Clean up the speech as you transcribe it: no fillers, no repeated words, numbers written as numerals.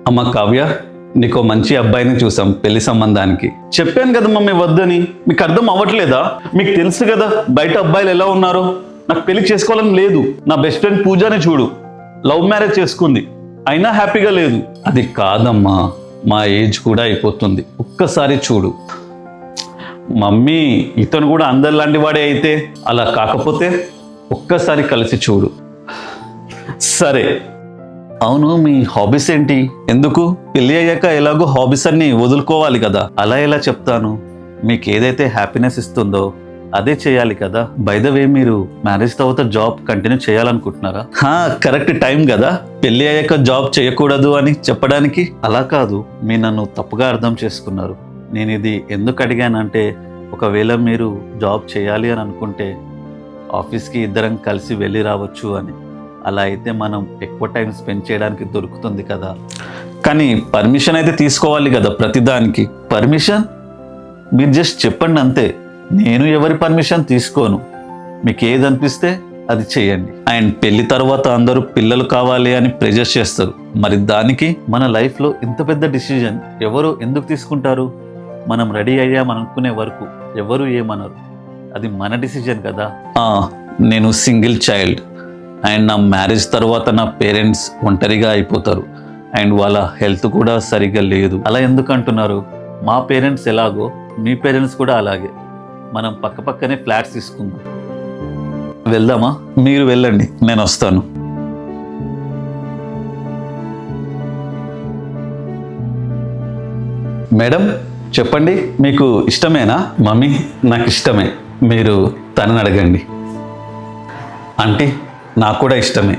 అమ్మ కావ్య, నీకో మంచి అబ్బాయిని చూసాం పెళ్లి సంబంధానికి. చెప్పాను కదా మమ్మీ వద్దని, మీకు అర్థం అవ్వట్లేదా? మీకు తెలుసు కదా బయట అబ్బాయిలు ఎలా ఉన్నారో. నాకు పెళ్లి చేసుకోవాలని లేదు. నా బెస్ట్ ఫ్రెండ్ పూజాని చూడు, లవ్ మ్యారేజ్ చేసుకుంది, అయినా హ్యాపీగా లేదు. అది కాదమ్మా, మా ఏజ్ కూడా అయిపోతుంది, ఒక్కసారి చూడు. మమ్మీ, ఇతను కూడా అందరిలాంటి వాడే అయితే, అలా కాకపోతే ఒక్కసారి కలిసి చూడు. సరే, అవును మీ హాబీస్ ఏంటి? ఎందుకు పెళ్లి అయ్యాక ఎలాగో హాబీస్ అన్ని వదులుకోవాలి కదా. అలా ఎలా చెప్తాను? మీకు ఏదైతే హ్యాపీనెస్ ఇస్తుందో అదే చేయాలి కదా. బై ద వే, మీరు మ్యారేజ్ తర్వాత జాబ్ కంటిన్యూ చేయాలనుకుంటున్నారా? కరెక్ట్ టైం కదా పెళ్లి అయ్యాక జాబ్ చేయకూడదు అని చెప్పడానికి. అలా కాదు, మీరు నన్ను తప్పుగా అర్థం చేసుకున్నారు. నేను ఇది ఎందుకు అడిగానంటే, ఒకవేళ మీరు జాబ్ చేయాలి అని అనుకుంటే ఆఫీస్కి ఇద్దరం కలిసి వెళ్ళి రావచ్చు అని. అలా అయితే మనం ఎక్కువ టైం స్పెండ్ చేయడానికి దొరుకుతుంది కదా. కానీ పర్మిషన్ అయితే తీసుకోవాలి కదా ప్రతిదానికి. పర్మిషన్ మీరు జస్ట్ చెప్పండి అంతే, నేను ఎవరి పర్మిషన్ తీసుకోను. మీకు ఏది అనిపిస్తే అది చేయండి. అండ్ పెళ్లి తర్వాత అందరూ పిల్లలు కావాలి అని ప్రెజర్ చేస్తారు. మరి దానికి మన లైఫ్లో ఇంత పెద్ద డిసిజన్ ఎవరు ఎందుకు తీసుకుంటారు? మనం రెడీ అయ్యామనుకునే వరకు ఎవరు ఏమనరు. అది మన డిసిజన్ కదా. నేను సింగిల్ చైల్డ్ అండ్ నా మ్యారేజ్ తర్వాత నా పేరెంట్స్ ఒంటరిగా అయిపోతారు అండ్ వాళ్ళ హెల్త్ కూడా సరిగ్గా లేదు. అలా ఎందుకు అంటున్నారు? మా పేరెంట్స్ ఎలాగో మీ పేరెంట్స్ కూడా అలాగే. మనం పక్క పక్కనే ఫ్లాట్స్ తీసుకుందాం. వెళ్దామా? మీరు వెళ్ళండి, నేను వస్తాను. మేడం చెప్పండి, మీకు ఇష్టమేనా? మమ్మీ, నాకు ఇష్టమే. మీరు తనని అడగండి. అంటే నాకు కూడా ఇష్టమే.